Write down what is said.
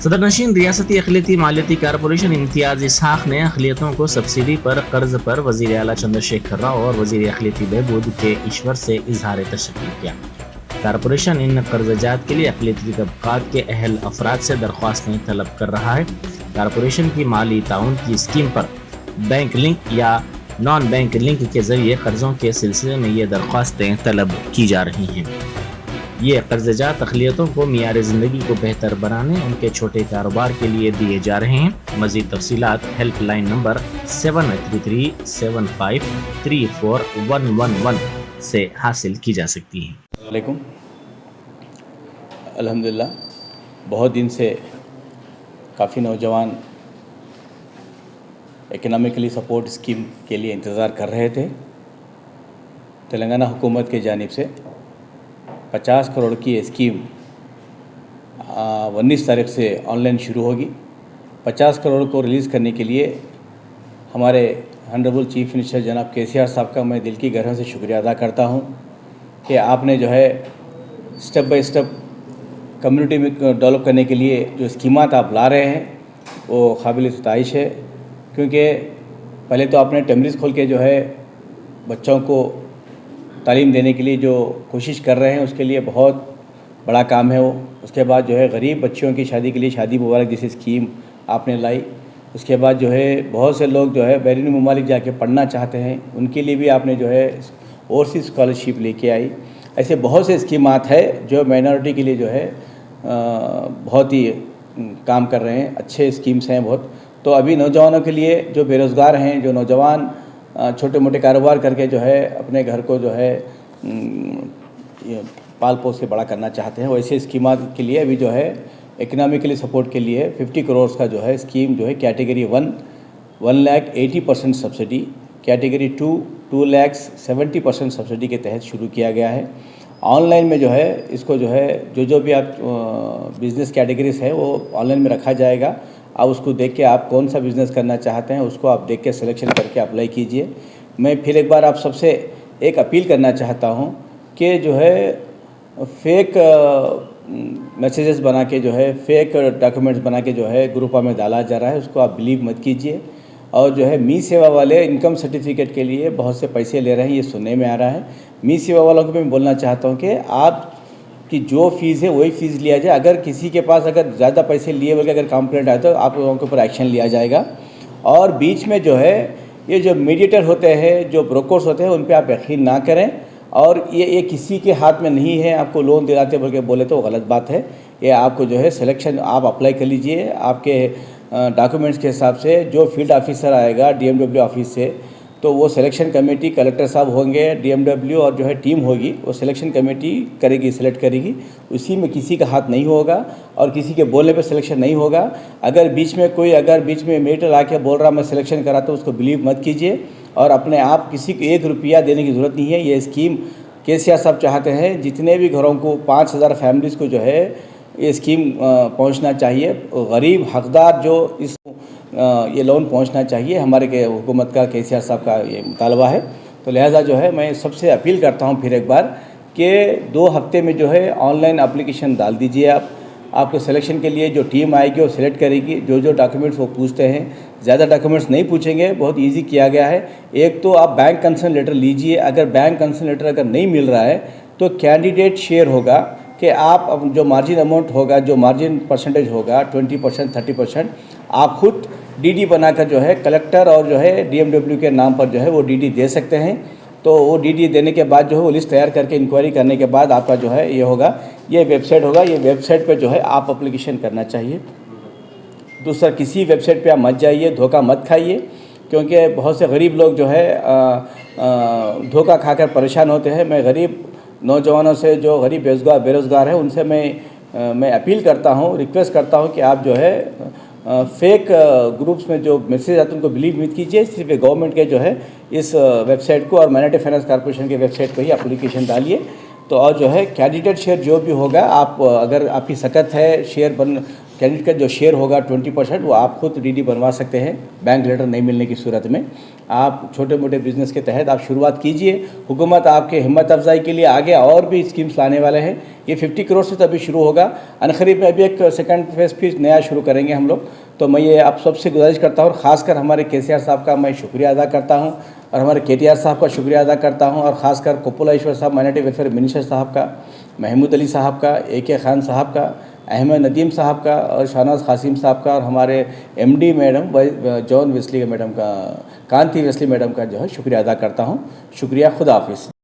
सदरनशीन रियासती अक़लियती मालियती कारपोरेशन इम्तियाज़ इसहाक़ ने अक़लियतों को सब्सिडी पर कर्ज पर वज़ीर आला चंद्रशेखर राव और वज़ीर अक़लियती बहबूद के ईश्वर से इजहार तशक्कुर किया। कारपोरेशन इन कर्जजात के लिए अक़लियती तबक़ात के अहल अफराद से दरख्वास्तें तलब कर रहा है। कारपोरेशन की माली ताउन की स्कीम पर बैंक लिंक या नॉन बैंक लिंक के ज़रिए कर्ज़ों के सिलसिले में ये दरख्वास्तें तलब की जा रही हैं। ये कर्जजात अक़लियतों को मियार ज़िंदगी को बेहतर बनाने, उनके छोटे कारोबार के लिए दिए जा रहे हैं। मज़ीद तफ़सीलात हेल्पलाइन नंबर 7337534111 से हासिल की जा सकती हैं। वालेकुम। अल्हम्दुलिल्लाह बहुत दिन से काफ़ी नौजवान इकनॉमिकली सपोर्ट स्कीम के लिए इंतज़ार कर रहे थे। तेलंगाना हुकूमत की जानिब से 50 करोड़ की स्कीम 19 तारीख से ऑनलाइन शुरू होगी। 50 करोड़ को रिलीज़ करने के लिए हमारे ऑनरेबल चीफ मिनिस्टर जनाब KCR साहब का मैं दिल की गहराई से शुक्रिया अदा करता हूं कि आपने जो है स्टेप बाय स्टेप कम्युनिटी में डेवलप करने के लिए जो स्कीमात आप ला रहे हैं वो काबिल सताइश है। क्योंकि पहले तो आपने टेमरीज़ खोल के जो है बच्चों को तालीम देने के लिए जो कोशिश कर रहे हैं उसके लिए बहुत बड़ा काम है वो। उसके बाद जो है गरीब बच्चियों की शादी के लिए शादी मुबारक जैसी स्कीम आपने लाई। उसके बाद जो है बहुत से लोग जो है बैरून ममालिक जाके पढ़ना चाहते हैं, उनके लिए भी आपने जो है ओवरसीज़ स्कॉलरशिप लेके आई। ऐसे बहुत से स्कीमात है जो माइनॉरिटी के लिए जो है बहुत ही काम कर रहे हैं। अच्छे स्कीम्स हैं बहुत। तो अभी नौजवानों के लिए जो बेरोज़गार हैं, जो नौजवान छोटे मोटे कारोबार करके जो है अपने घर को जो है पाल पोस के बड़ा करना चाहते हैं, वैसे स्कीमात के लिए अभी जो है इकनॉमिकली सपोर्ट के लिए 50 करोड़ का जो है स्कीम जो है कैटेगरी 1,80% सब्सिडी, कैटेगरी 2,70% सब्सिडी के तहत शुरू किया गया है। ऑनलाइन में जो है इसको जो है जो भी आप बिज़नेस कैटेगरीज है वो ऑनलाइन में रखा जाएगा। आप उसको देख के आप कौन सा बिज़नेस करना चाहते हैं उसको आप देख के सिलेक्शन करके अप्लाई कीजिए। मैं फिर एक बार आप सबसे एक अपील करना चाहता हूं कि जो है फेक मैसेजेस बना के जो है फेक डॉक्यूमेंट्स बना के जो है ग्रुपों में डाला जा रहा है, उसको आप बिलीव मत कीजिए। और जो है मी सेवा वाले इनकम सर्टिफिकेट के लिए बहुत से पैसे ले रहे हैं, ये सुनने में आ रहा है। मी सेवा वालों को मैं बोलना चाहता हूँ कि आप कि जो फ़ीस है वही फ़ीस लिया जाए। अगर किसी के पास अगर ज़्यादा पैसे लिए बल्कि अगर कंप्लेंट आए तो आप लोगों के ऊपर एक्शन लिया जाएगा। और बीच में जो है ये जो मीडिएटर होते हैं, जो ब्रोकर्स होते हैं, उन पे आप यकीन ना करें। और ये किसी के हाथ में नहीं है आपको लोन दिलाते बल्कि बोले तो गलत बात है। ये आपको जो है सिलेक्शन आप अप्लाई कर लीजिए आपके डॉक्यूमेंट्स के हिसाब से। जो फील्ड ऑफिसर आएगा DMW ऑफिस से, तो वो सिलेक्शन कमेटी कलेक्टर साहब होंगे, DMW और जो है टीम होगी, वो सिलेक्शन कमेटी करेगी, सिलेक्ट करेगी। उसी में किसी का हाथ नहीं होगा और किसी के बोलने पे सिलेक्शन नहीं होगा। अगर बीच में मेटर आके बोल रहा मैं सिलेक्शन करा तो उसको बिलीव मत कीजिए। और अपने आप किसी को 1 रुपया देने की ज़रूरत नहीं है। ये स्कीम KCR साहब चाहते हैं जितने भी घरों को 5,000 फैमिलीज़ को जो है ये स्कीम पहुंचना चाहिए। गरीब हकदार जो इस ये लोन पहुंचना चाहिए, हमारे हुकूमत का KCR साहब का ये मुतालबा है। तो लिहाजा जो है मैं सबसे अपील करता हूं फिर एक बार कि 2 हफ्ते में जो है ऑनलाइन एप्लीकेशन डाल दीजिए। आपके सिलेक्शन के लिए जो टीम आएगी वो सिलेक्ट करेगी। जो डॉक्यूमेंट्स वो पूछते हैं, ज़्यादा डॉक्यूमेंट्स नहीं पूछेंगे, बहुत ईजी किया गया है। एक तो आप बैंक कंसर्न लेटर लीजिए। अगर बैंक कंसर्न लेटर अगर नहीं मिल रहा है तो कैंडिडेट शेयर होगा कि आप जो मार्जिन अमाउंट होगा, जो मार्जिन परसेंटेज होगा 20%, 30%, आप खुद DD बनाकर जो है कलेक्टर और जो है DMW के नाम पर जो है वो DD दे सकते हैं। तो वो DD देने के बाद जो है वो लिस्ट तैयार करके इंक्वायरी करने के बाद आपका जो है ये होगा, ये वेबसाइट होगा, ये वेबसाइट पे जो है आप एप्लीकेशन करना चाहिए। दूसरा, किसी वेबसाइट पे आप मत जाइए, धोखा मत खाइए, क्योंकि बहुत से गरीब लोग जो है धोखा खाकर परेशान होते हैं। मैं गरीब नौजवानों से जो गरीब बेरोज़गार हैं उनसे मैं अपील करता हूँ, रिक्वेस्ट करता हूँ कि आप जो है फेक ग्रुप्स में जो मैसेज आते हैं उनको बिलीव मत कीजिए। सिर्फ गवर्नमेंट के जो है इस वेबसाइट को और माइनॉरिटी फाइनेंस कॉर्पोरेशन के वेबसाइट पर ही एप्लीकेशन डालिए। तो और जो है कैंडिडेट शेयर जो भी होगा, आप अगर आपकी सकत है कैंडिडेट का जो शेयर होगा 20% वो आप खुद DD बनवा सकते हैं बैंक लेटर नहीं मिलने की सूरत में। आप छोटे मोटे बिज़नेस के तहत आप शुरुआत कीजिए। हुकूमत आपके हिम्मत अफजाई के लिए आगे और भी स्कीम्स लाने वाले हैं। ये 50 करोड़ से तो अभी शुरू होगा, अनकरीब में अभी एक सेकंड फेज़ फिर नया शुरू करेंगे हम लोग। तो मैं ये आप सबसे गुजारिश करता हूँ और ख़ासकर हमारे केसीआर साहब का मैं शुक्रिया अदा करता हूँ और हमारे केटीआर साहब का शुक्रिया अदा करता हूँ और ख़ासकर कोप्पोला ईश्वर साहब माइनॉरिटी वेलफेयर मिनिस्टर साहब का, महमूद अली साहब का, AK खान साहब का, अहमद नदीम साहब का और शाहनाज कासिम साहब का और हमारे MD madam John Wesley madam का, कांति वेस्ली मैडम का जो है शुक्रिया अदा करता हूँ। शुक्रिया, खुदा हाफिज़।